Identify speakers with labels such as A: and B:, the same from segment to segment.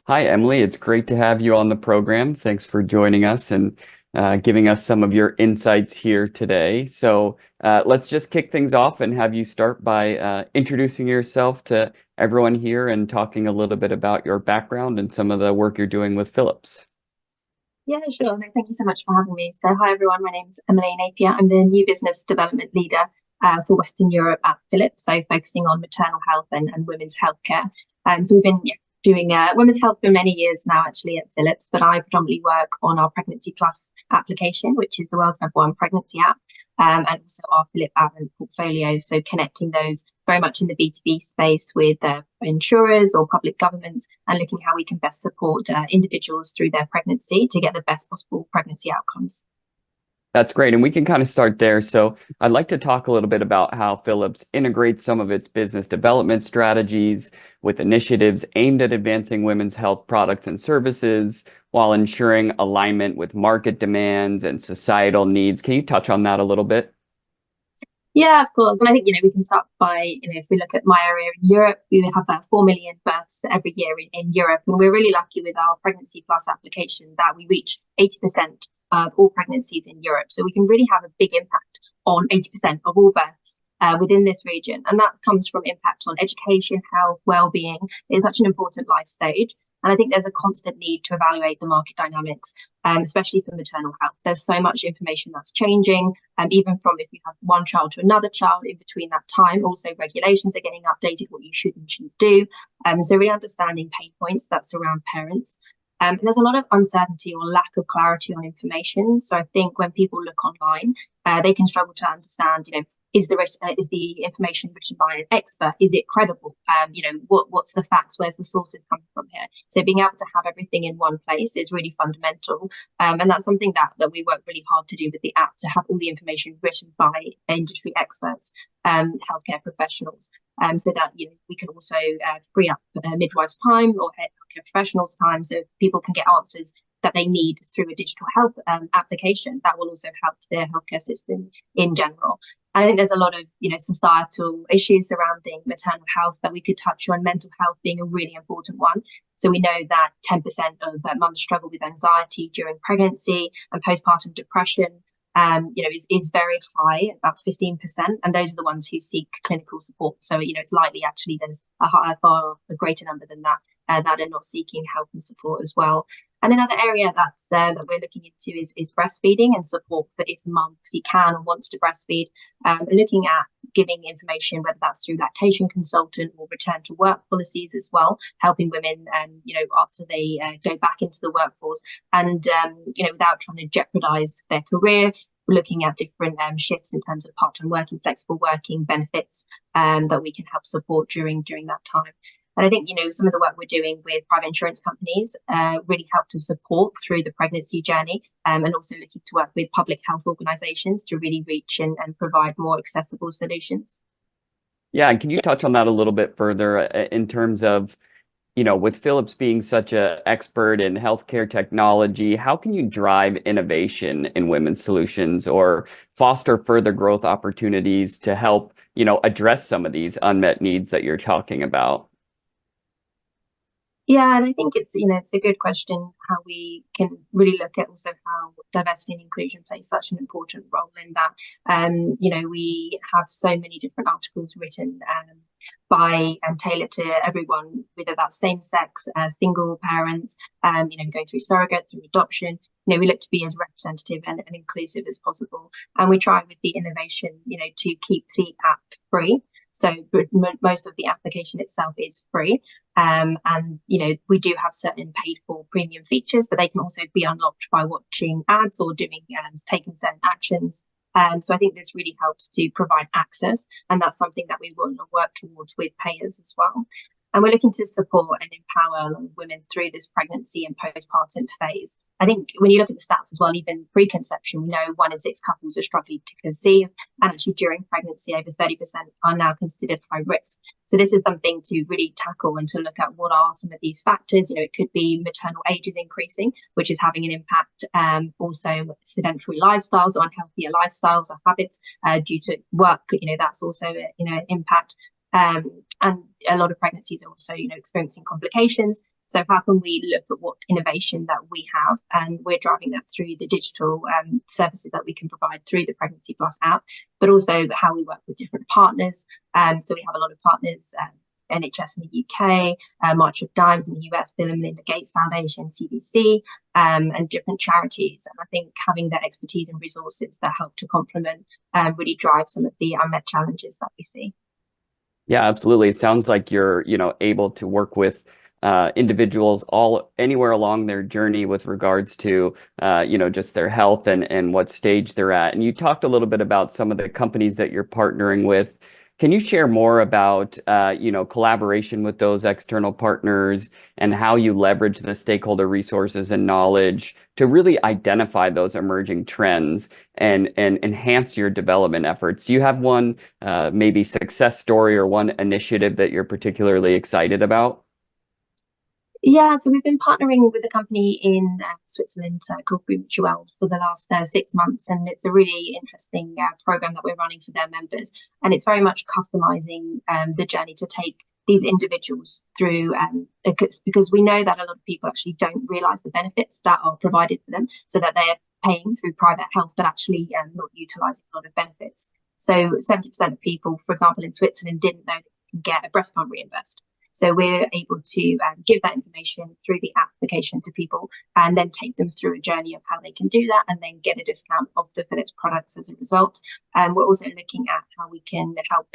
A: Hi, Emily. It's great to have you on the program. Thanks for joining us and giving us some of your insights here today. Let's just kick things off and have you start by introducing yourself to everyone here and talking a little bit about your background and some of the work you're doing with Philips.
B: Yeah, sure. No, thank you so much for having me. So, hi everyone. My name is Emily Napier. I'm the new business development leader for Western Europe at Philips, so focusing on maternal health and women's healthcare. So we've been doing women's health for many years now, actually at Philips. But I predominantly work on our Pregnancy Plus application, which is the world's #1 pregnancy app, and also our Philip Avent portfolio. So connecting those very much in the B2B space with insurers or public governments and looking how we can best support individuals through their pregnancy to get the best possible pregnancy outcomes.
A: That's great. And we can kind of start there. So I'd like to talk a little bit about how Philips integrates some of its business development strategies with initiatives aimed at advancing women's health products and services while ensuring alignment with market demands and societal needs. Can you touch on that a little bit?
B: Yeah, of course. And I think, we can start by, if we look at my area in Europe, we have about 4 million births every year in Europe. And we're really lucky with our Pregnancy Plus application that we reach 80% of all pregnancies in Europe. So we can really have a big impact on 80% of all births within this region. And that comes from impact on education, health, well-being. It's such an important life stage. And I think there's a constant need to evaluate the market dynamics, especially for maternal health. There's so much information that's changing, even from if you have one child to another child in between that time. Also, regulations are getting updated, what you should and shouldn't do. So really understanding pain points that surround parents. And there's a lot of uncertainty or lack of clarity on information. So I think when people look online, they can struggle to understand, is the information written by an expert? Is it credible? What's the facts? Where's the sources coming from here? So being able to have everything in one place is really fundamental, and that's something that we work really hard to do with the app, to have all the information written by industry experts, healthcare professionals, so that we can also free up midwives' time or healthcare professionals' time, so people can get answers that they need through a digital health application that will also help their healthcare system in general. And I think there's a lot of societal issues surrounding maternal health that we could touch on, mental health being a really important one. So we know that 10% of mums struggle with anxiety during pregnancy, and postpartum depression is very high, about 15%, and those are the ones who seek clinical support. So it's likely actually there's a greater number than that that are not seeking help and support as well. And another area that we're looking into is breastfeeding and support for if mum obviously can and wants to breastfeed, looking at giving information, whether that's through lactation consultant or return to work policies as well, helping women, after they go back into the workforce and, without trying to jeopardize their career. We're looking at different shifts in terms of part-time working, flexible working benefits that we can help support during that time. And I think, some of the work we're doing with private insurance companies really help to support through the pregnancy journey, and also looking to work with public health organisations to really reach and provide more accessible solutions.
A: Yeah, and can you touch on that a little bit further in terms of, with Philips being such an expert in healthcare technology, how can you drive innovation in women's solutions or foster further growth opportunities to help, address some of these unmet needs that you're talking about?
B: Yeah, and I think it's a good question how we can really look at also how diversity and inclusion plays such an important role in that. We have so many different articles written by and tailored to everyone, whether that's same sex, single parents, going through surrogate, through adoption. We look to be as representative and inclusive as possible, and we try with the innovation, to keep the app free. So most of the application itself is free. And, we do have certain paid for premium features, but they can also be unlocked by watching ads or taking certain actions. So I think this really helps to provide access. And that's something that we want to work towards with payers as well. And we're looking to support and empower a lot of women through this pregnancy and postpartum phase. I think when you look at the stats as well, even preconception, we know 1 in 6 couples are struggling to conceive. And actually during pregnancy, over 30% are now considered high risk. So this is something to really tackle and to look at what are some of these factors. It could be maternal age is increasing, which is having an impact. Also sedentary lifestyles or unhealthier lifestyles or habits due to work, that's also, an impact. And a lot of pregnancies are also, experiencing complications. So how can we look at what innovation that we have, and we're driving that through the digital services that we can provide through the Pregnancy Plus app, but also how we work with different partners. So we have a lot of partners, NHS in the UK, March of Dimes in the US, Bill and Melinda Gates Foundation, CDC, and different charities. And I think having that expertise and resources that help to complement really drive some of the unmet challenges that we see.
A: Yeah, absolutely. It sounds like you're, able to work with individuals all anywhere along their journey with regards to, just their health and what stage they're at. And you talked a little bit about some of the companies that you're partnering with. Can you share more about, collaboration with those external partners and how you leverage the stakeholder resources and knowledge to really identify those emerging trends and enhance your development efforts? Do you have one maybe success story or one initiative that you're particularly excited about?
B: Yeah, so we've been partnering with a company in Switzerland called Mutual for the last 6 months, and it's a really interesting program that we're running for their members. And it's very much customizing the journey to take these individuals through, because we know that a lot of people actually don't realize the benefits that are provided for them, so that they're paying through private health, but actually not utilizing a lot of benefits. So 70% of people, for example, in Switzerland, didn't know that you can get a breast pump reimbursed. So we're able to give that information through the application to people, and then take them through a journey of how they can do that, and then get a discount off the Philips products as a result. And we're also looking at how we can help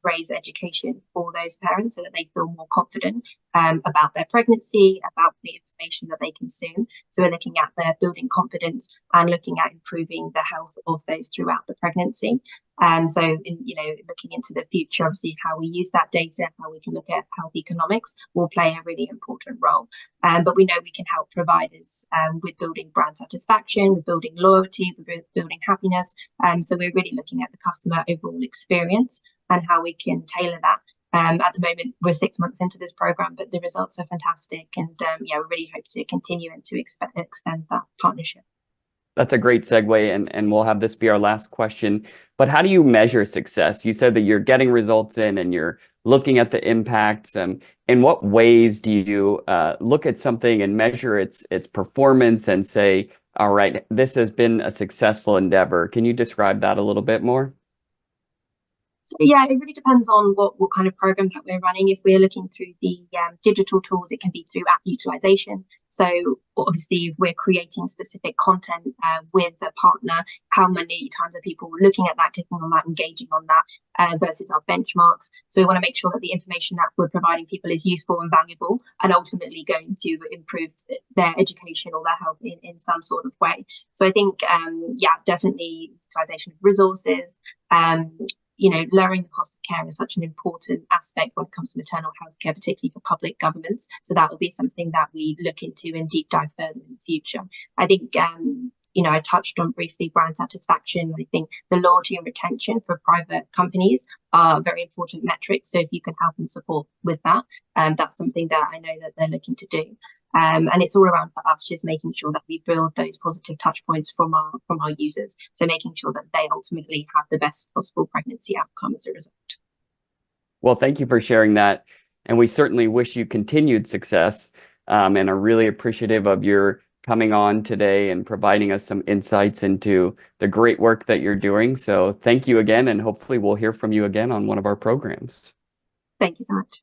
B: raise education for those parents so that they feel more confident about their pregnancy, about the information that they consume. So we're looking at their building confidence and looking at improving the health of those throughout the pregnancy. Looking into the future, obviously, how we use that data, how we can look at health economics will play a really important role. But we know we can help providers with building brand satisfaction, with building loyalty, with building happiness. So we're really looking at the customer overall experience and how we can tailor that. At the moment, we're 6 months into this program, but the results are fantastic. And we really hope to continue and to extend that partnership.
A: That's a great segue, and we'll have this be our last question. But how do you measure success? You said that you're getting results in and you're looking at the impacts. In what ways do you look at something and measure its performance and say, all right, this has been a successful endeavor? Can you describe that a little bit more?
B: So yeah, it really depends on what kind of programs that we're running. If we're looking through the digital tools, it can be through app utilization. So obviously, if we're creating specific content with a partner, how many times are people looking at that, clicking on that, engaging on that versus our benchmarks? So we want to make sure that the information that we're providing people is useful and valuable, and ultimately going to improve their education or their health in some sort of way. So I think, definitely utilization of resources. Lowering the cost of care is such an important aspect when it comes to maternal health care, particularly for public governments. So that will be something that we look into and deep dive further in the future. I think, I touched on briefly brand satisfaction. I think the loyalty and retention for private companies are very important metrics. So if you can help and support with that, that's something that I know that they're looking to do. And it's all around for us just making sure that we build those positive touch points from our users. So making sure that they ultimately have the best possible pregnancy outcome as a result.
A: Well, thank you for sharing that. And we certainly wish you continued success, and are really appreciative of your coming on today and providing us some insights into the great work that you're doing. So thank you again, and hopefully we'll hear from you again on one of our programs.
B: Thank you so much.